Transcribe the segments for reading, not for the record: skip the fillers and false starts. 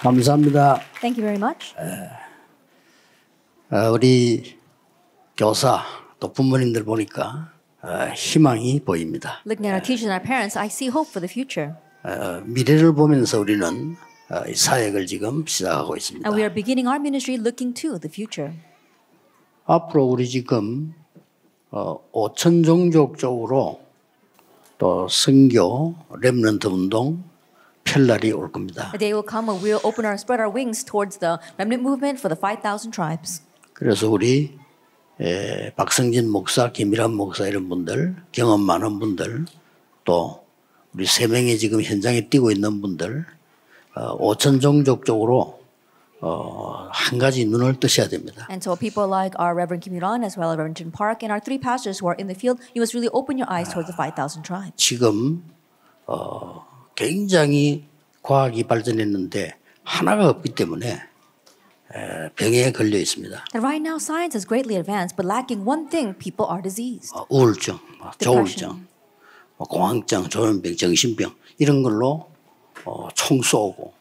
감사합니다. Thank you very much. 우리 교사 또 부모님들 보니까 희망이 보입니다. Looking at our teachers and our parents, I see hope for the future. 미래를 보면서 우리는 이 사역을 지금 시작하고 있습니다. And we are beginning our ministry looking to the future. 앞으로 우리 지금 5천 종족 쪽으로 또 선교, 렘넌트 운동 펼 날이 올 겁니다. A day will come when we'll spread our wings towards the remnant movement for the 5,000 tribes. 그래서 우리 박성진 목사, 김일환 목사 이런 분들, 경험 많은 분들, 또 우리 3명이 지금 현장에 뛰고 있는 분들, 5천 종족 쪽으로 한 가지 눈을 뜨셔야 됩니다. And so people like our Reverend Kim Il-han as well as Reverend Jin Park and our 3 pastors who are in the field, you must really open your eyes towards the 5,000 tribes. 지금 굉장히 과학이 발전했는데 하나가 없기 때문에 병에 걸려 있습니다. And right now science has greatly advanced, but lacking one thing, people are diseased. 우울증, 조울증, 공황증, 조현병, 정신병 이런 걸로 총 쏘고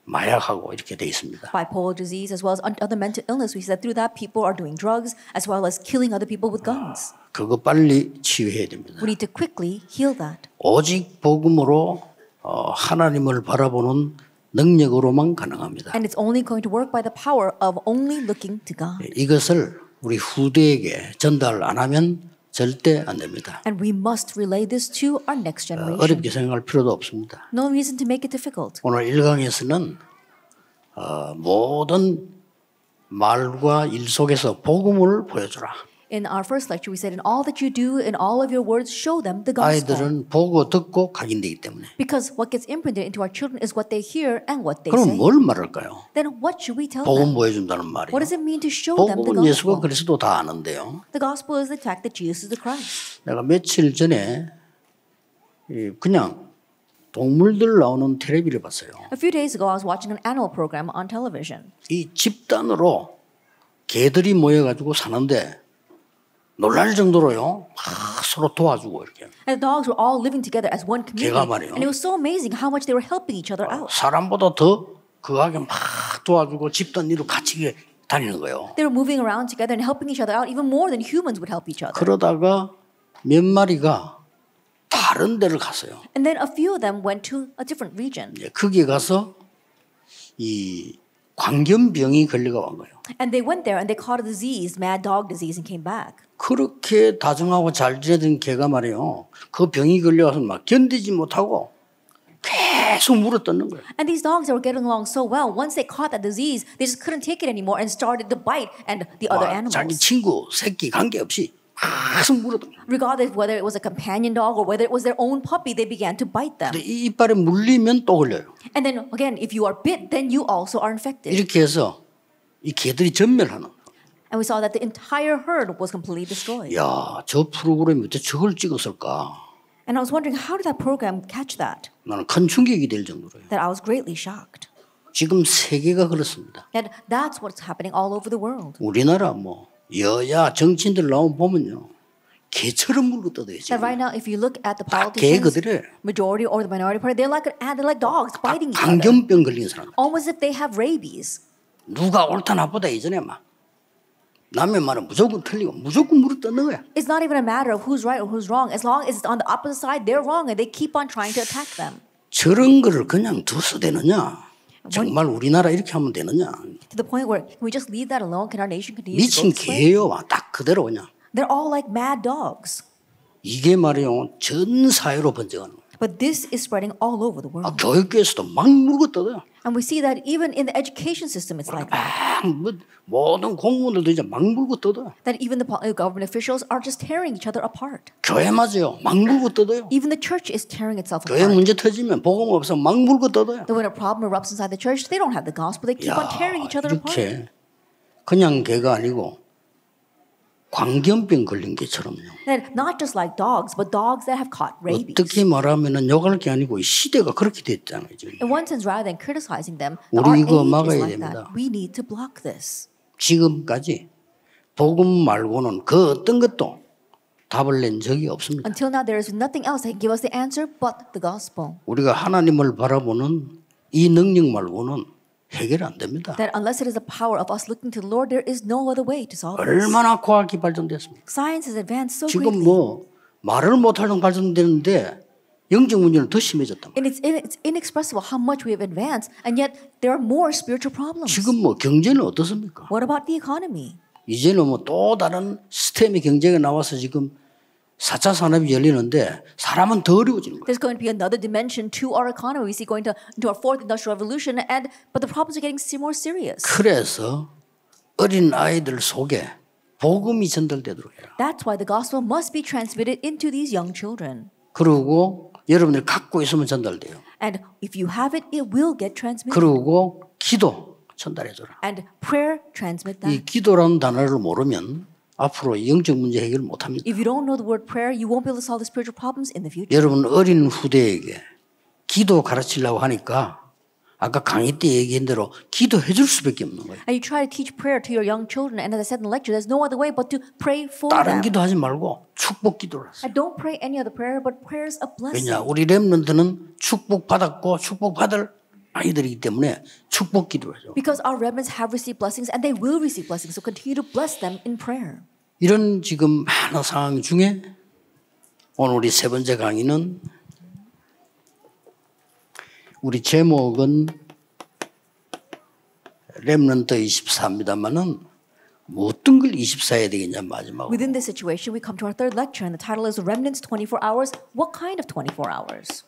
마약하고 이렇게 돼 있습니다. Bipolar disease as well as other mental illness. We see that through that people are doing drugs as well as killing other people with guns. 그거 빨리 치유해야 됩니다. We need to quickly heal that. 오직 복음으로 하나님을 바라보는 능력으로만 가능합니다. And it's only going to work by the power of only looking to God. 이것을 우리 후대에게 전달 안 하면 절대 안 됩니다. And we must relay this to our next generation. 어렵게 생각할 필요도 없습니다. No reason to make it difficult. 오늘 1강에서는 모든 말과 일 속에서 복음을 보여주라. In our first lecture, we said, in all that you do, in all of your words, show them the gospel. 아이들은 보고 듣고 각인되기 때문에. Because what gets imprinted into our children is what they hear and what they say. 그럼 뭘 말할까요? Then what should we tell 복음 them? 보여준다는 말이요. What does it mean to show them the 복음은 예수가 gospel? 그리스도 다 아는데요. The gospel is the fact that Jesus is the Christ. 내가 며칠 전에 그냥 동물들 나오는 텔레비를 봤어요. A few days ago, I was watching an animal program on television. 이 집단으로 개들이 모여가지고 사는데 놀랄 정도로요. 막 서로 도와주고 이렇게. And the dogs were all living together as one community. 개가 말이요. And it was so amazing how much they were helping each other out. 사람보다 더 그하게 막 도와주고 집단 일로 같이 다니는 거예요. They were moving around together and helping each other out even more than humans would help each other. 그러다가 몇 마리가 다른 데를 갔어요. And then a few of them went to a different region. 거기에 가서 이 광견병이 걸려가 온 거예요. And they went there and they caught a disease, mad dog disease, and came back. 그렇게 다정하고 잘 지내던 개가 말이에요. 그 병이 걸려가서 막 견디지 못하고 계속 물어뜯는 거예요. And these dogs that were getting along so well, once they caught that disease, they just couldn't take it anymore and started to bite and the other animals. 자기 친구, 새끼 관계없이 계속 물어뜯는 거예요. Regardless of whether it was a companion dog or whether it was their own puppy, they began to bite them. 근데 이 이빨에 물리면 또 걸려요. And then again, if you are bit, then you also are infected. 이렇게 해서 이 개들이 전멸하는 거예요. And we saw that the entire herd was completely destroyed. 야, 저 프로그램이 어떻게 저걸 찍었을까? And I was wondering, how did that program catch that? 나는 큰 충격이 될 정도로요. That I was greatly shocked. 지금 세계가 그렇습니다. And that's what's happening all over the world. 우리나라 뭐 여야 정치인들 나오면 보면요. 개처럼 물고 떠들어요. That right now, if you look at the 개 politicians, 그들이 majority or the minority party, they're like dogs biting each other. 광견병 걸린 사람. Almost as if they have rabies. 누가 옳다 나쁘다 이전에 막 남의 말은 무조건 틀리고 무조건 물어 뜯는 거야. It's not even a matter of who's right or who's wrong. As long as it's on the opposite side, they're wrong, and they keep on trying to attack them. 저런 거를 그냥 둬서 되느냐? 정말 우리나라 이렇게 하면 되느냐? To the point where can we just leave that alone? Can our nation continue to go 미친 this way? 개요, 딱 그대로 그냥. They're all like mad dogs. 이게 말이요, 전 사회로 번져가는 거예요. But this is spreading all over the world. 교육계에서도 막 물고 뜯어요. And we see that even in the education system, it's like that. 모든 공무원들도 이제 막 물고 뜯어요. That even the government officials are just tearing each other apart. 교회 맞아요. 막 물고 뜯어요. Even the church is tearing itself 교회 apart. 문제 터지면 복음 없어 막 물고 뜯어요. That when a problem erupts inside the church, they don't have the gospel. They keep on tearing each other apart. 이렇게 그냥 개가 아니고 광견병 걸린 개처럼요. That not just like dogs, but dogs that have caught rabies. 어떻게 말하면은 욕할 게 아니고 시대가 그렇게 됐잖아요. 지금. In one sense, rather than criticizing them, 우리 our 이거 age is 막아야 like 됩니다. that. We need to block this. 지금까지 복음 말고는 그 어떤 것도 답을 낸 적이 없습니다. Until now, there is nothing else that can give us the answer but the gospel. 우리가 하나님을 바라보는 이 능력 말고는 해결 안 됩니다. That unless it is the power of us looking to the Lord, there is no other way to solve this. 얼마나 과학이 발전됐습니까? Science has advanced so 지금 greatly. 뭐 말을 못할 정도 발전되는데 영적 문제는 더 심해졌단 말이에요. And it's inexpressible how much we have advanced, and yet there are more spiritual problems. 지금 뭐 경제는 어떻습니까? What about the economy? 이제는 뭐 또 다른 시스템의 경제가 나와서 지금 4차 산업이 열리는데 사람은 더 어려워지는 거예요. There's going to be another dimension to our economy. We see going into our fourth industrial revolution, but the problems are getting more serious. 그래서 어린 아이들 속에 복음이 전달되도록 해라. That's why the gospel must be transmitted into these young children. 그리고 여러분들이 갖고 있으면 전달돼요. And if you have it, it will get transmitted. 그리고 기도 전달해줘라. And prayer transmit that. 이 기도라는 단어를 모르면 앞으로 영적 문제 해결 못합니다. If you don't know the word prayer, you won't be able to solve the spiritual problems in the future. 여러분 어린 후대에게 기도 가르치려고 하니까 아까 강의 때 얘기한 대로 기도해 줄 수밖에 없는 거예요. And you try to teach prayer to your young children, and as I said in the lecture, there's no other way but to pray for 다른 them. 기도하지 말고 축복 기도를 하세요. And don't pray any other prayer, but prayers of blessing. 왜냐 우리 렘넌트는 축복 받았고 축복 받을 아이들이기 때문에 축복 기도를 하죠. Because our remnants have received blessings, and they will receive blessings, so continue to bless them in prayer. 이런 지금 많은 상황 중에 오늘 우리 세 번째 강의는 우리 제목은 렘넌트 24입니다만은 어떤 걸 24해야 되겠냐 마지막으로. Within this situation, we come to our third lecture, and the title is Remnants 24 Hours. What kind of 24 hours?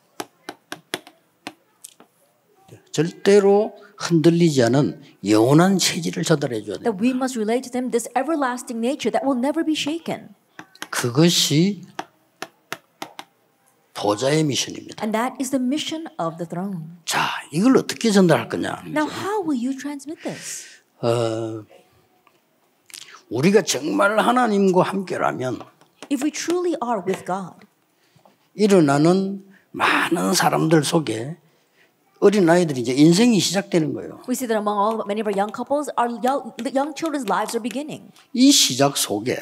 절대로 흔들리지 않은 영원한 체질을 전달해 줘야 돼요. That we must relate to them this everlasting nature that will never be shaken. 그것이 보좌의 미션입니다. And that is the mission of the throne. 자, 이걸 어떻게 전달할 거냐? Now, how will you transmit this? 우리가 정말 하나님과 함께라면 If we truly are with God, 일어나는 많은 사람들 속에 어린 아이들이 이제 인생이 시작되는 거예요. we see that among many of our young couples, the young children's lives are beginning. 이 시작 속에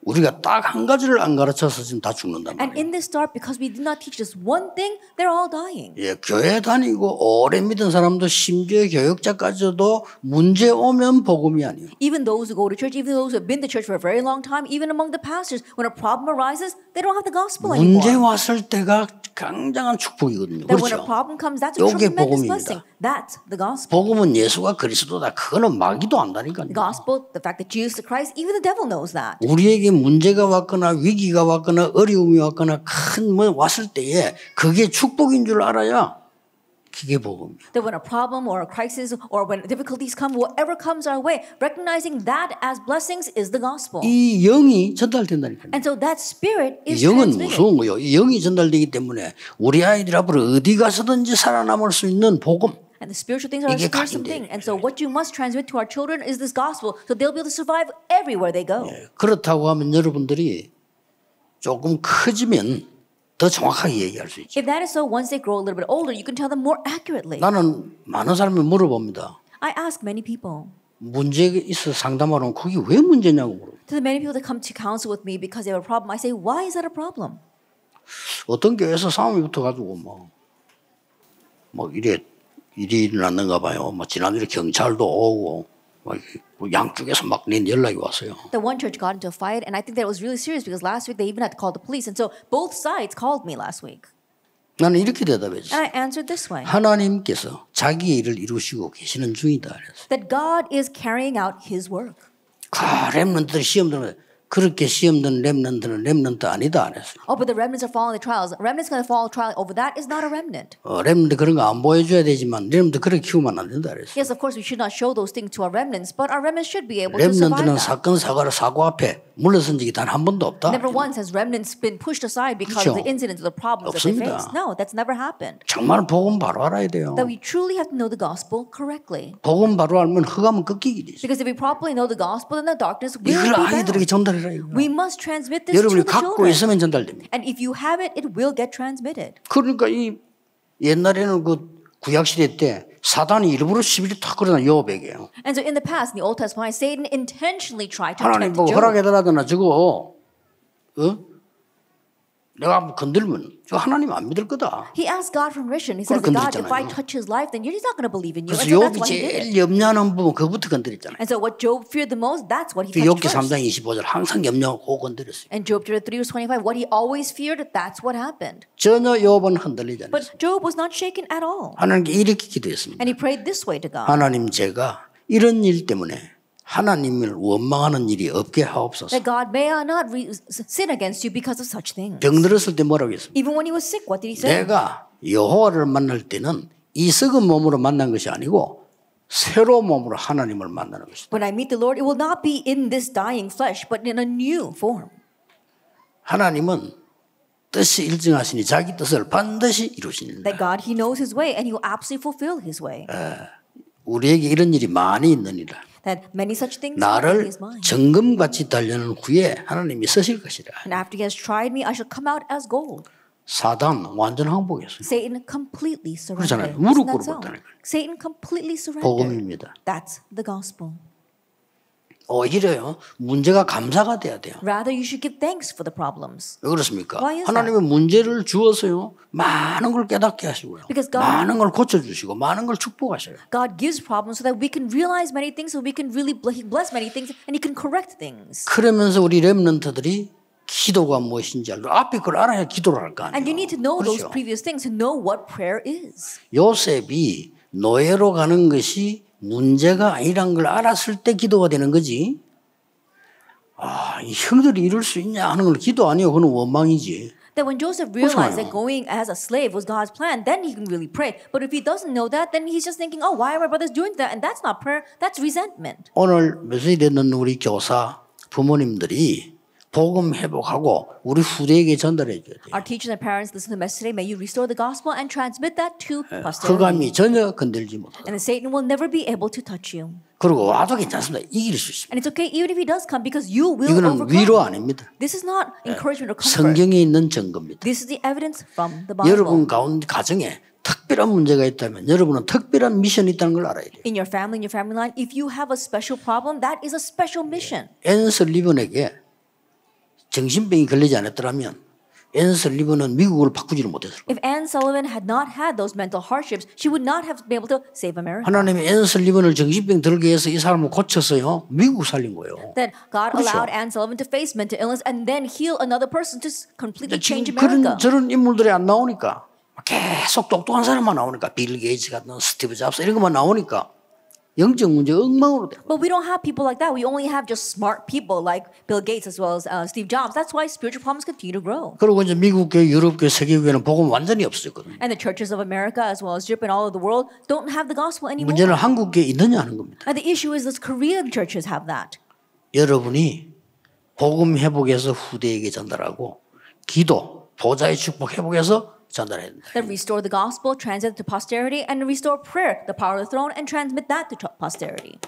우리가 딱 한 가지를 안 가르쳐서 지금 다 죽는단 And 말이에요. in this start, because we did not teach this one thing, they're all dying. 예, 교회 다니고 오래 믿은 사람도 심지어 교역자까지도 문제 오면 복음이 아니에요. Even those who go to church, even those who have been to church for a very long time, even among the pastors, when a problem arises, they don't have the gospel 문제 anymore. 왔을 때가 굉장한 축복이거든요. That when a 그렇죠? problem comes, that's a 요게 tremendous 복음입니다. blessing. That's the gospel. 복음은 예수가 그리스도다. 그거는 마귀도 안다니까요. The gospel, the fact that Jesus is Christ, even the devil knows that. 우리에게 문제가 왔거나 위기가 왔거나 어려움이 왔거나 큰 뭐 왔을 때에 그게 축복인 줄 알아야 그게 복음이에요. That when a problem or a crisis or when difficulties come, whatever comes our way, recognizing that as blessings is the gospel. 이 영이 전달된다니까요. And so that spirit is 이 영은 transmitted. 무서운 거예요. 이 영이 전달되기 때문에 우리 아이들 앞으로 어디 가서든지 살아남을 수 있는 복음. And the spiritual things are a 이게 fearsome 각인돼요. thing. And so what you must transmit to our children is this gospel, so they'll be able to survive everywhere they go. 그렇다고 하면 여러분들이 조금 커지면 더 정확하게 얘기할 수 있죠. If that is so, once they grow a little bit older, you can tell them more accurately. 나는 많은 사람이 물어봅니다. I ask many people. 문제가 있어 상담하러 오면 그게 왜 문제냐고 물어요. To the many people that come to counsel with me because they have a problem, I say, why is that a problem? 어떤 교회에서 싸움이 붙어가지고 뭐 이래 일이 일어났는가 봐요. 뭐 지난주에 경찰도 오고 막 양쪽에서 막 낸 연락이 왔어요. The one church got into a fight, and I think that it was really serious because last week they even had to call the police, and so both sides called me last week. 나는 이렇게 대답했지. And I answered this way: 하나님께서 자기의 일을 이루시고 계시는 중이다. 그래서 that God is carrying out His work. 렘넌트들 시험 드는 그렇게 시험 드는 렘넌트는 렘넌트 아니다. 그랬어요. Oh, but the remnants are falling the trials. Remnants going to fall trial over that is not a remnant. 렘넌트 그런 거 안 보여줘야 되지만 렘넌트 그렇게 키우면 안 된다. 그랬어요. Yes, of course we should not show those things to our remnants, but our remnants should be able to survive 렘넌트는 that. 사건 사고 앞에 물러선 적이 단 한 번도 없다. Never once has remnants been pushed aside because of the incidents or the problems that they 없습니다. face. No, that's never happened. 정말 복음 바로 알아야 돼요. That we truly have to know the gospel correctly. 복음 바로 알면 흑암은 꺾이게 되죠. Because if we properly know the gospel, then the darkness will 이걸 be 아이들에게 bound. 전달해라 이거. We must transmit this to 여러분이 the 갖고 children. 있으면 전달됩니다. And if you have it, it will get transmitted. 그러니까 이 옛날에는 그 구약 시대 때 사단이 일부러 시비를 탁 걸어놔 여호백이에요. And so in the past, in the Old Testament, Satan intentionally tried to 하나님 tempt 보고 Job. 허락해달라더나 저거 내가 한번 건들면 저 하나님 안 믿을 거다. He asked God permission. He said, God, if I touch his life, then he's not going to believe in you. 그래서 And so that's 욥이 why he did it. 제일 염려하는 부분 그거부터 건드렸잖아요. And so what Job feared the most, that's what he 욥기 touched 3장 first. 25절 항상 염려하고 건드렸어요. And Job chapter 3 verse 25, what he always feared, that's what happened. 전혀 욥은 흔들리지 않았어요. But Job was not shaken at all. 하나님께 이렇게 기도했습니다. And he prayed this way to God. 하나님 제가 이런 일 때문에 하나님을 원망하는 일이 없게 하옵소서. That God may I not sin against you because of such things. 병들었을 때 뭐라고 했습니까? Even when he was sick, what did he say? 내가 여호와를 만날 때는 이 썩은 몸으로 만난 것이 아니고 새로운 몸으로 하나님을 만나는 것이다. When I meet the Lord, it will not be in this dying flesh, but in a new form. 하나님은 뜻이 일정하시니 자기 뜻을 반드시 이루시는다. That God, he knows his way and he will absolutely fulfill his way. 우리에게 이런 일이 많이 있느니라. That many such things are in 나를 his mind. 정금같이 달려는 후에 하나님이 쓰실 것이라. And after he has tried me, I shall come out as gold. 사단 완전 항복했어요. Satan completely 그렇잖아요. surrendered. 무릎 Isn't that 꿇고 so? 있다니까요. Satan completely surrendered. 복음입니다. That's the gospel. 오히려요 문제가 감사가 돼야 돼요. Rather, you should give thanks for the problems. 왜 그렇습니까? Why is 하나님의 문제를 주어서요 많은 걸 깨닫게 하시고요. Because God- 많은 걸 고쳐주시고 많은 걸 축복하셔요. God gives problems so that we can realize many things, so we can really bless many things, and he can correct things. 그러면서 우리 렘넌트들이 기도가 무엇인지 알고 앞에 걸 알아야 기도를 할 거 아니에요. And you need to know those 그렇죠? previous things to know what prayer is. 요셉이 노예로 가는 것이 문제가 아니란 걸 알았을 때 기도가 되는 거지. 아, 이 형들이 이럴 수 있냐 하는 건 기도 아니에요. 그건 원망이지. That when Joseph realized 그렇잖아요. that going as a slave was God's plan, then he can really pray. But if he doesn't know that, then he's just thinking, oh, why are my brothers doing that? And that's not prayer, that's resentment. 오늘 메시지 듣는 우리 교사 부모님들이 복음 회복하고 우리 후대에게 전달해 줘야 돼요. Our teachers and parents listen to the message today. May you restore the gospel and transmit that to posterity. 흑암이 전혀 건들지 못하다. And Satan will never be able to touch you. 그리고 와도 괜찮습니다. 이길 수 있습니다. And it's okay even if he does come because you will 이거는 overcome. 위로 아닙니다. This is not encouragement or comfort. 성경에 있는 증거입니다. This is the evidence from the Bible. 여러분 가운데 가정에 특별한 문제가 있다면 여러분은 특별한 미션이 있다는 걸 알아야 돼요. In your family line, if you have a special problem, that is a special mission. 앤 설리번에게 정신병이 걸리지 않았더라면 앤 설리번은 미국을 바꾸지를 못했을 거예요. If Anne Sullivan had not had those mental hardships, she would not have been able to save America. 하나님이 앤 설리번을 정신병 들게 해서 이 사람을 고쳐서요 미국 살린 거예요. That God 그렇죠. allowed Anne Sullivan to face mental illness and then heal another person to completely change 지금 America. 그런 저런 인물들이 안 나오니까 계속 똑똑한 사람만 나오니까 빌 게이츠 같은 스티브 잡스 이런 것만 나오니까 영적 문제 엉망으로 돼. But we don't have people like that. We only have just smart people like Bill Gates as well as Steve Jobs. That's why spiritual problems continue to grow. 그리고 이제 미국 교회, 유럽 교회, 세계 교회는 복음 완전히 없어졌거든요. And the churches of America as well as Europe and all of the world don't have the gospel anymore. 문제는 한국 교회 있느냐 하는 겁니다. And the issue is those Korean churches have that. 여러분이 복음 회복해서 후대에게 전달하고 기도, 보좌의 축복 회복해서 전달해야 된다. That restore the gospel, transmit it to posterity, and restore prayer, the power of the throne, and transmit that to posterity.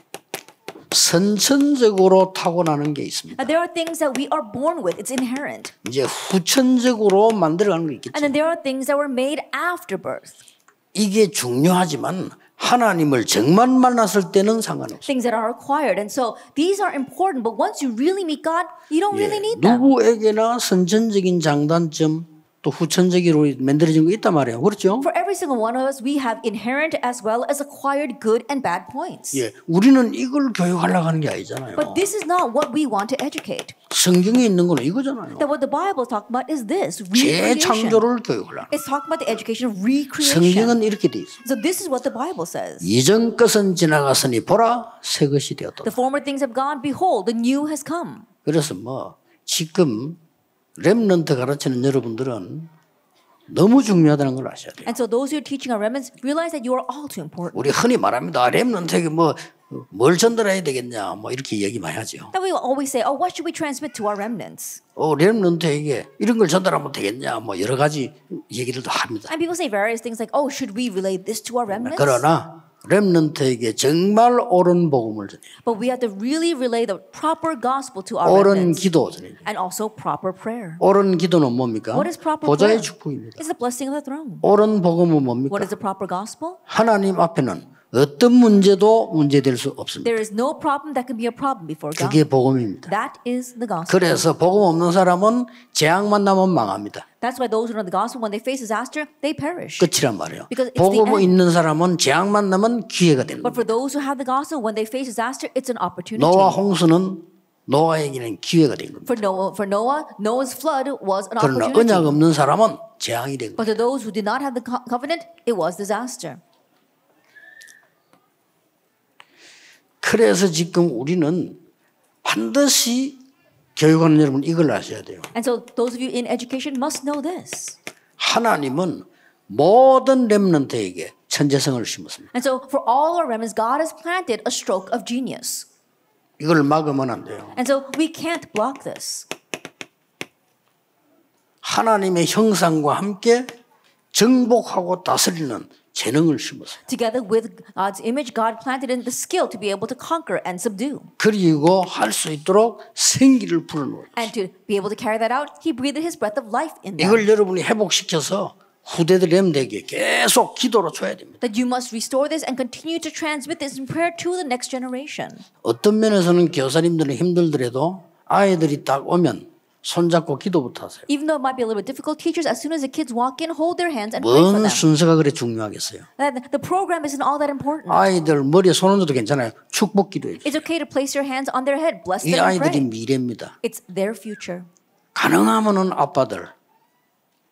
선천적으로 타고나는 게 있습니다. Now, there are things that we are born with. It's inherent. 이제 후천적으로 만들어가는 게 있겠죠. And then there are things that were made after birth. 이게 중요하지만 하나님을 정말 만났을 때는 상관없어요. Things that are acquired. And so these are important. But once you really meet God, you don't really need them. 누구에게나 선천적인 장단점 또 후천적으로 만들어진 거 있단 말이에요. 그렇죠? For every single one of us, we have inherent as well as acquired good and bad points. 예, 우리는 이걸 교육하려고 하는 게 아니잖아요. But this is not what we want to educate. 성경에 있는 거는 이거잖아요. That what the Bible is talking about is this, recreation. 재창조를 교육하려고. It's talking about the education of recreation. 성경은 이렇게 돼 있어요. So this is what the Bible says. 이전 것은 지나갔으니 보라 새 것이 되었다. The former things have gone, behold, the new has come. 그래서 지금 렘넌트 가르치는 여러분들은 너무 중요하다는 걸 아셔야 돼요. And so those who are teaching our remnants realize that you are all too important. 우리 흔히 말합니다. 렘넌트에게 뭘 전달해야 되겠냐 이렇게 얘기 많이 하죠. That we will always say, oh, what should we transmit to our remnants? 렘넌트에게 이런 걸 전달하면 되겠냐 여러 가지 얘기들도 합니다. And people say various things like, oh, should we relay this to our remnants? 그러나 렘넌트에게 정말 옳은 복음을 전해요. But we have to really relay the proper gospel to our 옳은 remnants. 기도 전해요. And also proper prayer. 옳은 기도는 뭡니까? What is proper 보좌의 prayer? 축복입니다. It's the blessing of the throne. 옳은 복음은 뭡니까? What is the proper gospel? 하나님 앞에는 어떤 문제도 문제될 수 없습니다. There is no problem that can be a problem before God. 그게 복음입니다. That is the gospel. 그래서 복음 없는 사람은 재앙 만나면 망합니다. That's why those who know the gospel, when they face disaster, they perish. 끝이란 말이에요. Because it's the 복음 end. 있는 사람은 재앙 만나면 기회가 됩니다. But for those who have the gospel, when they face disaster, it's an opportunity. 노아 홍수는 노아에게는 기회가 된 겁니다. For Noah, Noah's flood was an 그러나 opportunity. 언약 없는 사람은 재앙이 된 겁니다. But to those who did not have the covenant, it was disaster. 그래서 지금 우리는 반드시 교육하는 여러분 이걸 아셔야 돼요. And so those of you in education must know this. 하나님은 모든 렘넌트에게 천재성을 심었습니다. And so for all our remnants, God has planted a stroke of genius. 이걸 막으면 안 돼요. And so we can't block this. 하나님의 형상과 함께 정복하고 다스리는 재능을 심었어요. Together with God's image, God planted in the skill to be able to conquer and subdue. 그리고 할 수 있도록 생기를 불어넣어요. And to be able to carry that out, He breathed His breath of life in them. 이걸 여러분이 회복시켜서 후대들 렘들에게 계속 기도로 줘야 됩니다. That you must restore this and continue to transmit this in prayer to the next generation. 어떤 면에서는 교사님들은 힘들더라도 아이들이 딱 오면 손잡고 기도부터 하세요. Even though it might be a little bit difficult, teachers, as soon as the kids walk in, hold their hands and pray for 뭔 them. 순서가 그래 중요하겠어요. That the program isn't all that important. 아이들 머리에 손 얹어도 괜찮아요. 축복 기도해 주세요. It's okay to place your hands on their head, bless 이 them and 아이들이 pray. 미래입니다. It's their future. 가능하면은 아빠들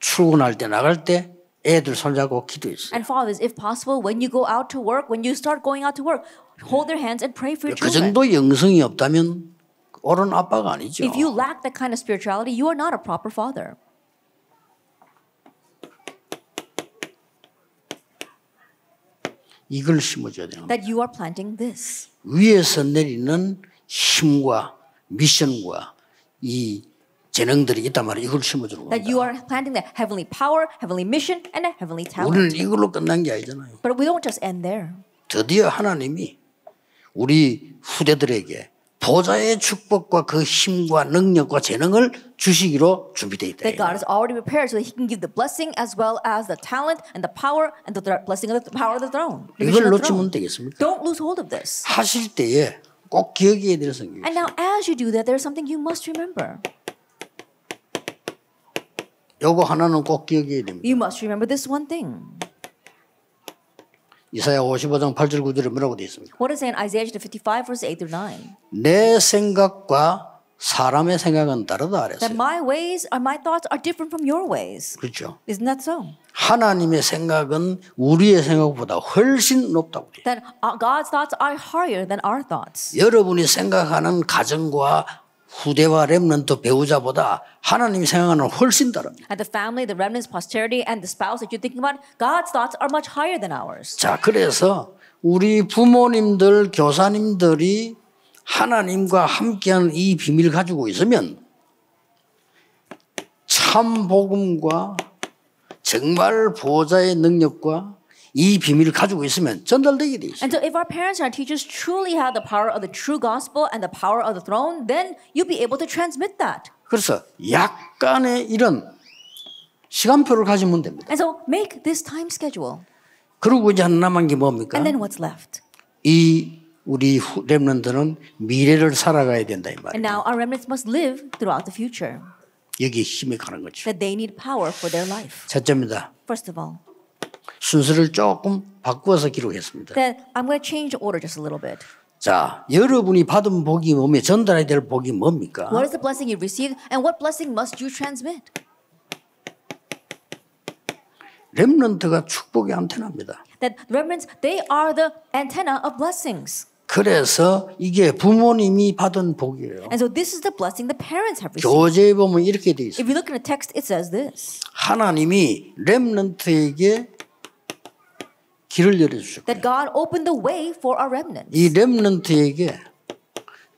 출근할 때 나갈 때 애들 손잡고 기도해 주세요. And fathers, if possible, when you go out to work, when you start going out to work, hold their hands and pray for your 그 children. 정도 영성이 없다면 옳은 아빠가 아니죠. If you lack that kind of spirituality, you are not a proper father. 이걸 심어줘야 돼요. That you are planting this. 위에서 내리는 힘과 미션과 이 재능들이 있단 말이에요. 이걸 심어주는 That you 겁니다. are planting the heavenly power, heavenly mission, and a heavenly talent. 우리는 이걸로 끝난 게 아니잖아요. But we don't just end there. 드디어 하나님이 우리 후대들에게 보좌의 축복과 그 힘과 능력과 재능을 주시기로 준비되어 있다. That God has already prepared so that He can give the blessing as well as the talent and the power and the blessing of the power of the throne. The 이걸 mission of the 놓치면 throne. 되겠습니까? Don't lose hold of this. 하실 때에 꼭 기억해야 될 성경. And now, as you do that, there's something you must remember. 요거 하나는 꼭 기억해야 됩니다. You must remember this one thing. 이사야 55장 8절 9절에 뭐라고 되어 있습니까? What does it say in Isaiah chapter 55, verse 8 through 9? 내 생각과 사람의 생각은 다르다 그랬어요. That my ways or my thoughts are different from your ways. 그렇죠. Isn't that so? 하나님의 생각은 우리의 생각보다 훨씬 높다고 그래요. That God's thoughts are higher than our thoughts. 여러분이 생각하는 가정과 후대와 렘넌트 배우자보다 하나님이 생각하는 훨씬 다릅니다. And the family, the remnants, posterity, and the spouse that you're thinking about, God's thoughts are much higher than ours. 자, 그래서 우리 부모님들, 교사님들이 하나님과 함께하는 이 비밀을 가지고 있으면 참 복음과 정말 보호자의 능력과 이 비밀을 가지고 있으면 전달되게 돼 있어요. And so if our parents and our teachers truly have the power of the true gospel and the power of the throne, then you'll be able to transmit that. 그래서 약간의 이런 시간표를 가지면 됩니다. And so make this time schedule. 그리고 이제 하나 남은 게 뭡니까? And then what's left? 이 우리 렘넌트는 미래를 살아가야 된다 이 And 말이에요. now our remnants must live throughout the future. 여기에 힘이 가는 거죠. That they need power for their life. 첫째입니다. First of all, 순서를 조금 바꾸어서 기록했습니다. then I'm going to change the order just a little bit. 자, 여러분이 받은 복이 뭡니까? 전달해야 될 복이 뭡니까? What is the blessing you received and what blessing must you transmit? 렘넌트가 축복의 안테나입니다. That remnants, they are the antenna of blessings. 그래서 이게 부모님이 받은 복이에요. And so this is the blessing the parents have received. 교재에 보면 이렇게 돼 있어요. If you look in the text, it says this. 하나님이 렘넌트에게 길을 열어주셨고 That God opened the way for our remnants. 이 렘넌트에게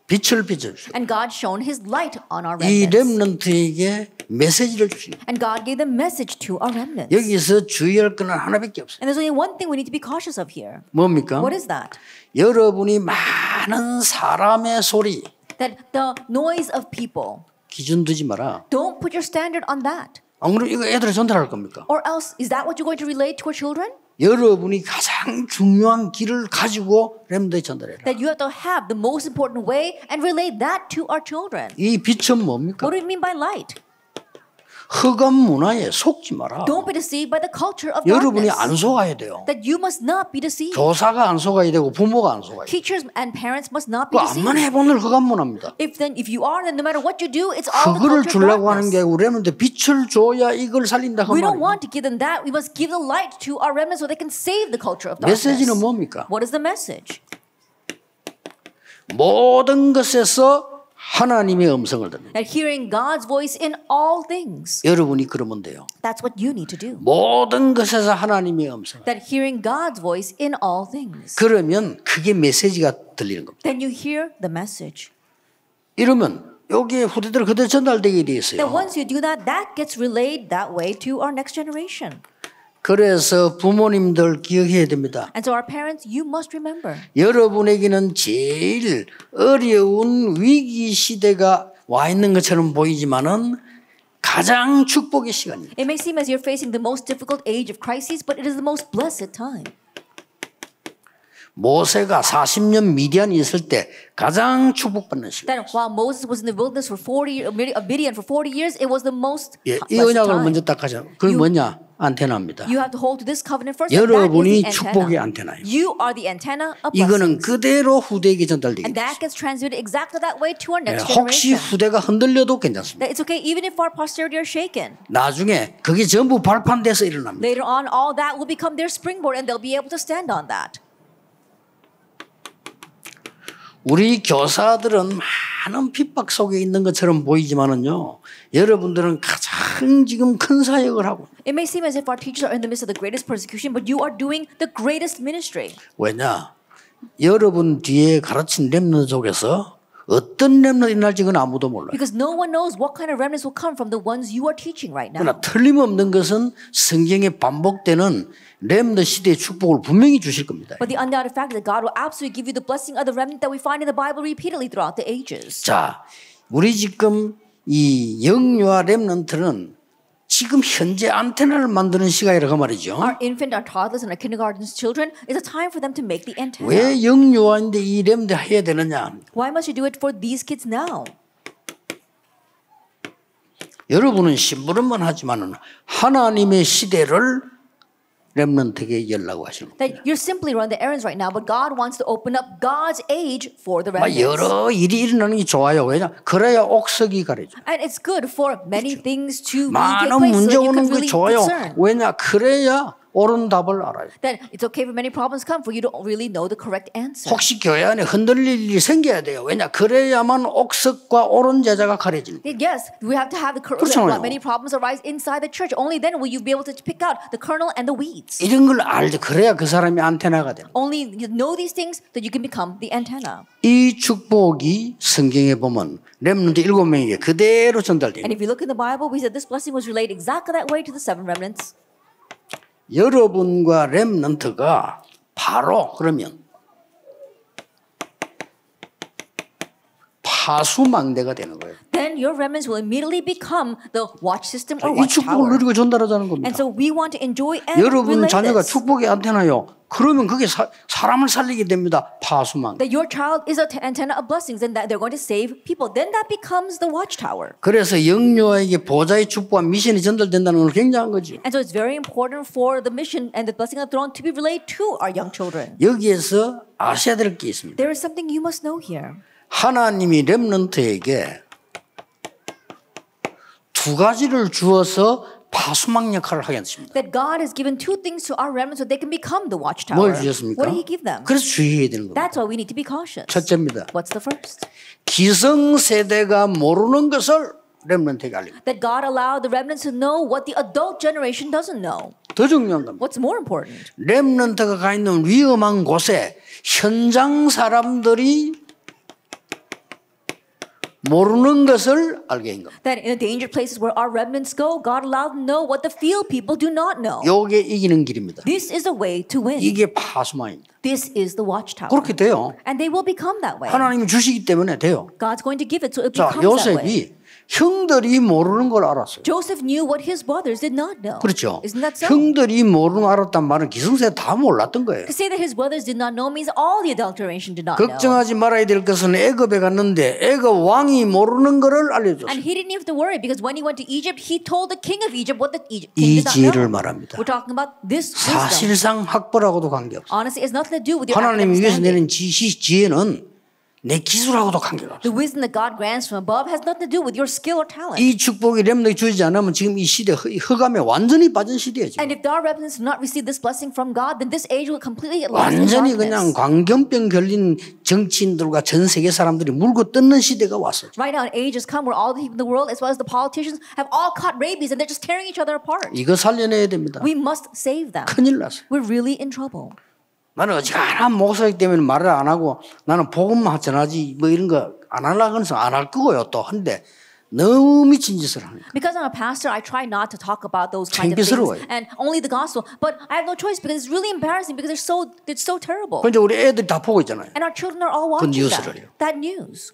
빛을 비춰주셨고 And God shone His light on our 이 remnants. 렘넌트에게 메시지를 주시고 And God gave the message to our remnants. 여기서 주의할 것은 하나밖에 없어요. And there's only one thing we need to be cautious of here. 뭡니까? What is that? 여러분이 많은 사람의 소리 That the noise of people, 기준 두지 마라. don't put your standard on that. 안 그러면 이거 애들에 전달할 겁니까? Or else, is that what you're going to relate to our children? 여러분이 가장 중요한 길을 가지고 렘너에 전달해라. That you have to have the most important way and relay that to our children. 이 빛은 뭡니까? What do you mean by light? 흑암 문화에 속지 마라. Don't be deceived by the culture of 여러분이 darkness. 안 속아야 돼요. That you must not be deceived. 교사가 안 속아야 되고 부모가 안 속아야 돼요. Teachers and parents must not be 그 deceived. 암만 해보는 흑암 문화입니다. If you are, then no matter what you do, it's all the 그거를 culture of 주려고 하는 게 darkness. 우리한테 빛을 줘야 이걸 살린다 그 We don't 말이에요. want to give them that. We must give the light to our remnants so they can save the culture of darkness. 메시지는 뭡니까? What is the message? 모든 것에서 하나님의 음성을 듣는. That hearing God's voice in all things. 여러분이 그러면 돼요. That's what you need to do. 모든 것에서 하나님의 음성. That hearing God's voice in all things. 그러면 그게 메시지가 들리는 겁니다. Then you hear the message. 이러면 여기에 후대들 그대로 전달되게 돼 있어요. That once you do that, that gets relayed that way to our next generation. 그래서 부모님들 기억해야 됩니다. And so our parents, you must remember. 여러분에게는 제일 어려운 위기 시대가 와 있는 것처럼 보이지만은 가장 축복의 시간입니다. It may seem as you're facing the most difficult age of crises, but it is the most blessed time. 모세가 40년 미디안에 있을 때 가장 축복받는 시간. That while Moses was in the wilderness for 40 Midian for 40 years, it was the most 이 blessed 언약을 time. 먼저 딱 하자. 그게 뭐냐? 안테나입니다. You have to hold to this covenant first. And that 여러분이 is the 축복의 antenna. 안테나예요. You are the antenna of 이거는 blessings. 그대로 후대에게 전달되게 And 돼요. that gets transmitted exactly that way to our next 혹시 generation. 후대가 흔들려도 괜찮습니다. That it's okay even if our posterity are shaken. 나중에 그게 전부 발판돼서 일어납니다. Later on, all that will become their springboard and they'll be able to stand on that. 우리 교사들은 많은 핍박 속에 있는 것처럼 보이지만은요, 여러분들은 가장 지금 큰 사역을 하고. It may seem as if our teachers are in the midst of the greatest persecution, but you are doing the greatest ministry. 왜냐? 여러분 뒤에 가르친 렘넌트 속에서 어떤 렘넌트가 일어날지 그건 아무도 몰라요. Because no one knows what kind of remnants will come from the ones you are teaching right now. 그러나 틀림없는 것은 성경에 반복되는 렘넌트 시대의 축복을 분명히 주실 겁니다. But the undoubted fact is that God will absolutely give you the blessing of the remnant that we find in the Bible repeatedly throughout the ages. 자, 우리 지금 이 영유아 렘넌트는 지금 현재 안테나를 만드는 시간이라고 말이죠. Our infant, our toddlers, and our kindergarten children is a time for them to make the antenna. 왜 영유아인데 이 렘넌트 해야 되느냐? Why must you do it for these kids now? 여러분은 심부름만 하지만은 하나님의 시대를 렘넌트에게 열라고 하시는 겁니다. That you're simply running the errands right now, but God wants to open up God's age for the 막 remnants. 여러 일이 일어나는 게 좋아요. 왜냐? 그래야 옥석이 가려져. And it's good for many things to really take 많은 place so 문제 that you 오는 can 게 really 좋아요. discern. 왜냐? 그래야 옳은 답을 알아요. That it's okay for many problems come for you to really know the correct answer. 혹시 교회 안에 흔들릴 일이 생겨야 돼요. 왜냐? 그래야만 옥석과 옳은 제자가 가려지는 거예요. Yes, we have to have the 그렇잖아요. many problems arise inside the church. Only then will you be able to pick out the kernel and the weeds. 이런 걸 알죠. 그래야 그 사람이 안테나가 돼요. Only you know these things that you can become the antenna. 이 축복이 성경에 보면 렘넌트 7명에게 그대로 전달돼요. And if you look in the Bible, we said this blessing was relayed exactly that way to the 7 remnants. 여러분과 렘넌트가 바로 그러면 파수망대가 되는 거예요. Then your remnants will immediately become the watch system or 이 watch 축복을 tower. 누리고 전달하자는 겁니다. And so we want to enjoy and 여러분 relay 자녀가 this. 축복의 안테나요. 그러면 그게 사람을 살리게 됩니다. 파수망대. That your child is an antenna of blessings and that they're going to save people. Then that becomes the watchtower. 그래서 영유아에게 보좌의 축복과 미션이 전달된다는 건 굉장한 거죠. And so it's very important for the mission and the blessing of the throne to be relayed to our young children. 여기에서 아셔야 될 게 있습니다. There is something you must know here. 하나님이 렘넌트에게 두 가지를 주어서 파수망 역할을 하게 했습니다. That God has given two things to our remnants so they can become the watchtower. 뭘 주셨습니까? What did He give them? 그래서 주의해야 되는 겁니다. That's why we need to be cautious. 첫째입니다. What's the first? 기성세대가 모르는 것을 렘넌트에게 알립니다. That God allowed the remnants to know what the adult generation doesn't know. 더 중요한 겁니다. What's more important? 렘넌트가 가 있는 위험한 곳에 현장 사람들이 모르는 것을 알게 한 겁니다. That in the danger places where our remnants go, God allowed them to know what the field people do not know. 이게 이기는 길입니다. This is the way to win. 이게 파수망입니다. This is the watchtower. 그렇게 돼요. And they will become that way. 하나님이 주시기 때문에 돼요. God's going to give it so it 자, becomes that way. 요셉이 형들이 모르는 걸 알았어요. Joseph knew what his brothers did not know. 그렇죠. Isn't that so? 형들이 모르는 걸 알았단 말은 기성세 다 몰랐던 거예요. To say that his brothers did not know means all the adulteration did not know. 걱정하지 말아야 될 것은 애굽에 갔는데 애굽 왕이 모르는 것을 알려줬어요. And he didn't have to worry because when he went to Egypt, he told the king of Egypt what the king 이 did not 지혜를 know. 말합니다. We're talking about this wisdom. 사실상 학벌하고도 관계없어요. Honestly, it's nothing to do with your 하나님이 academic 위해서 내는 standing. 지혜는 내 기술하고도 관계가 없어요. The wisdom that God grants from above has nothing to do with your skill or talent. 이 축복이 렘넌트에게 주지 않으면 지금 이 시대 흑암에 완전히 빠진 시대예요. 지금. And if our remnants do not receive this blessing from God, then this age will completely get lost in 완전히 그냥 darkness. 광견병 걸린 정치인들과 전 세계 사람들이 물고 뜯는 시대가 왔어요. Right now, an age has come where all the people in the world, as well as the politicians, have all caught rabies and they're just tearing each other apart. 이거 살려내야 됩니다. We must save them. 큰일 났어요. We're really in trouble. 나는 어지간한 목사이기 때문에 말을 안 하고 나는 복음만 전하지 뭐 이런 거 안 하려고 해서 안 할 거고요. 또 한데 너무 미친 짓을 하니까. Because I'm a pastor, I try not to talk about those kinds of things 창피스러워요. and only the gospel. But I have no choice because it's really embarrassing because it's so terrible. 근데 우리 애들이 다 보고 있잖아요. And our children are all watching that news.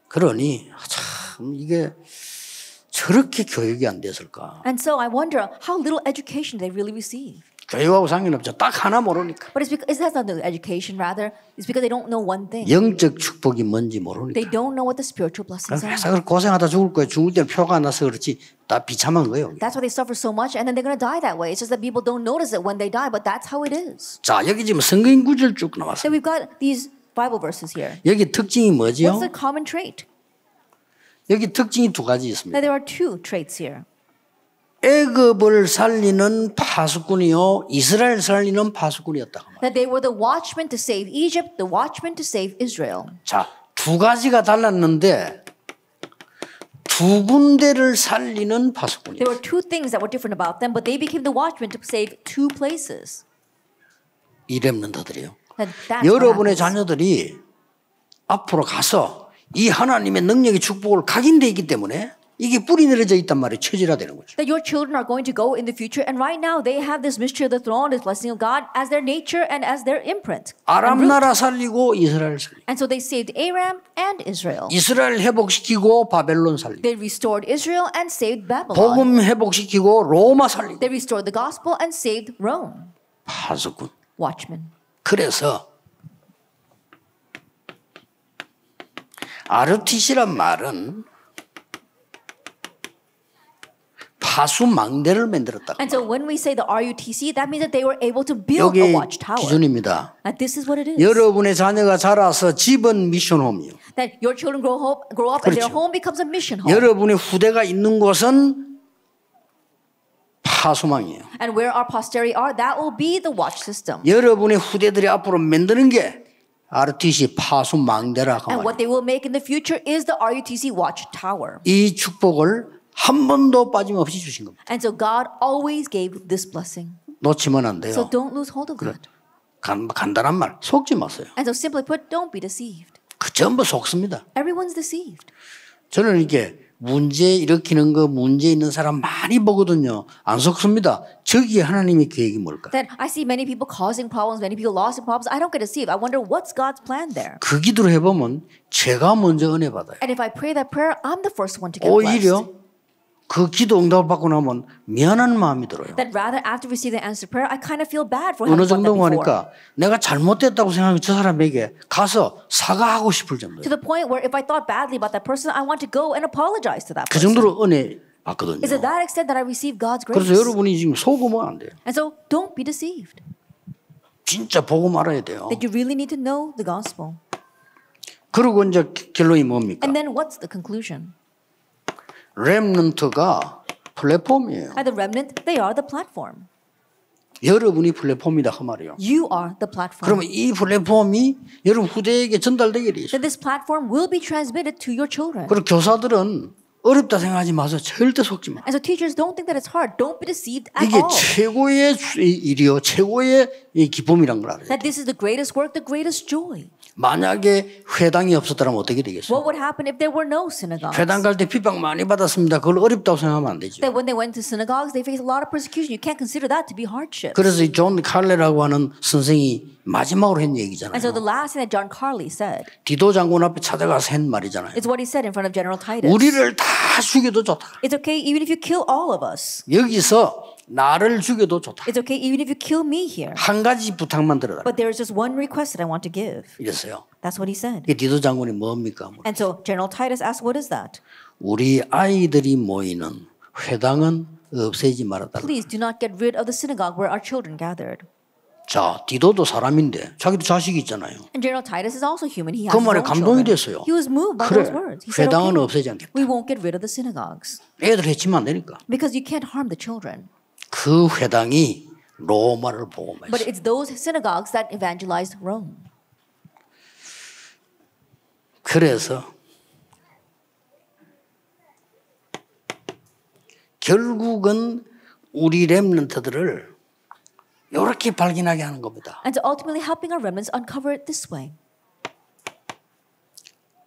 그러니 참 이게 저렇게 교육이 안 됐을까. And so I wonder how little education they really receive. 교육하고 상관없죠. 딱 하나 모르니까. But it's because it has not to do with education, rather. It's because they don't know one thing. 영적 축복이 뭔지 모르니까. They don't know what the spiritual blessings are. 그래서 고생하다 죽을 거예요. 죽을 때는 표가 안 나서 그렇지. 다 비참한 거예요. That's why they suffer so much, and then they're going to die that way. It's just that people don't notice it when they die, but that's how it is. 자, 여기 지금 성경 구절 쭉 나왔어요. So we've got these Bible verses here. 여기 특징이 뭐지요? What's the common trait? 여기 특징이 두 가지 있습니다. Now there are two traits here. 애굽을 살리는 파수꾼이요, 이스라엘 살리는 파수꾼이었다. That they were the watchmen to save Egypt, the watchmen to save Israel. 자, 두 가지가 달랐는데 두 군데를 살리는 파수꾼이에요. There were two things that were different about them, but they became the watchmen to save two places. 이 렘넌트들이요. That's 여러분의 what happens. 자녀들이 앞으로 가서 이 하나님의 능력의 축복을 각인되어 있기 때문에 이게 뿌리 내려져 있단 말이에요. 체질화되는 거죠. That your children are going to go in the future, and right now they have this mystery of the throne, this blessing of God, as their nature and as their imprint. 아람 나라 살리고 이스라엘 살리고. And so they saved Aram and Israel. 이스라엘 회복시키고 바벨론 살리고. They restored Israel and saved Babylon. 복음 회복시키고 로마 살리고. They restored the gospel and saved Rome. 파수꾼. Watchmen. 그래서 RUTC란 말은 파수망대를 만들었다. And so when we say the RUTC, that means that they were able to build a 여기 watchtower. 기준입니다. And this is what it is. 여러분의 자녀가 자라서 집은 미션홈이요. That your children grow up and their 그렇죠. home becomes a mission home. 여러분의 후대가 있는 곳은 파수망이에요. And where our posterity are, that will be the watch system. 여러분의 후대들이 앞으로 만드는 게 RTC 파수망대라. And what they will make in the future is the RUTC watchtower. 이 축복을 한 번도 빠짐없이 주신 겁니다. And so God always gave this blessing. 놓치면 안 돼요. So don't lose hold of that. 간단한 말, 속지 마세요. And so simply put, don't be deceived. 그 전부 속습니다. Everyone's deceived. 저는 이렇게 문제 일으키는 거, 문제 있는 사람 많이 보거든요. 안 속습니다. 저기에 하나님의 계획이 뭘까요? That I see many people causing problems, many people lost in problems. I don't get deceived. I wonder what's God's plan there. 그 기도를 해보면 제가 먼저 은혜 받아요. And if I pray that prayer, I'm the first one to get blessed. 오히려 그 기도 응답을 받고 나면 미안한 마음이 들어요. That rather after receiving the answered prayer, I kind of feel bad for 어느 having done that 정도 before. 하니까 내가 잘못됐다고 생각하면 저 사람에게 가서 사과하고 싶을 정도예요. To the point where if I thought badly about that person, I want to go and apologize to that 그 person. 정도로 은혜 받거든요. It's at that extent that I receive God's grace. 그래서 여러분이 지금 속으면 안 돼요. And so don't be deceived. 진짜 복음 알아야 돼요. That you really need to know the gospel. 그리고 이제 결론이 뭡니까? And then what's the conclusion? 렘넌트가 플랫폼이에요. At the remnant, they are the platform. 여러분이 플랫폼이다 그 말이에요. You are the platform. 그러면 이 플랫폼이 여러분 후대에게 전달되게 돼 있어요. That this platform will be transmitted to your children. 그리고 교사들은 어렵다 생각하지 마세요. 절대 속지 마. And so teachers don't think that it's hard. Don't be deceived at 이게 all. 최고의 일이요. 최고의 이 기쁨이란 걸 알아요. That this is the greatest work, the greatest joy. 만약에 회당이 없었다면 어떻게 되겠어요? What would happen if there were no synagogues? 회당 갈 때 핍박 많이 받았습니다. 그걸 어렵다고 생각하면 안 되죠. That when they went to synagogues, they faced a lot of persecution. You can't consider that to be hardship. 그래서 이 존 칼레라고 하는 선생이 마지막으로 한 얘기잖아요. And so the last thing that John Carley said 디도 장군 앞에 찾아가서 한 말이잖아요. is what he said in front of General Titus. 우리를 다 죽여도 좋다. It's okay even if you kill all of us. 여기서 나를 죽여도 좋다. It's okay even if you kill me here. 한 가지 부탁만 들어달라. But there is just one request that I want to give. 이랬어요. That's what he said. 이 디도 장군이 뭡니까? And so General Titus asked, what is that? 우리 아이들이 모이는 회당은 없애지 말아달라. Please do not get rid of the synagogue where our children gathered. 자, 디도도 사람인데 자기도 자식이 있잖아요. And General Titus is also human. He 그 has his 말에 own 감동이 children. 됐어요. He was moved by 그래, those words. He said, 회당은 okay, 없애지 않겠다. we won't get rid of the synagogues. 애들 해치면 안 되니까. Because you can't harm the children. 그 회당이 로마를 But 복음했어요. it's those synagogues that evangelized Rome. 그래서 결국은 우리 렘넌트들을 이렇게 발견하게 하는 겁니다. And so ultimately helping our remnants uncover it this way.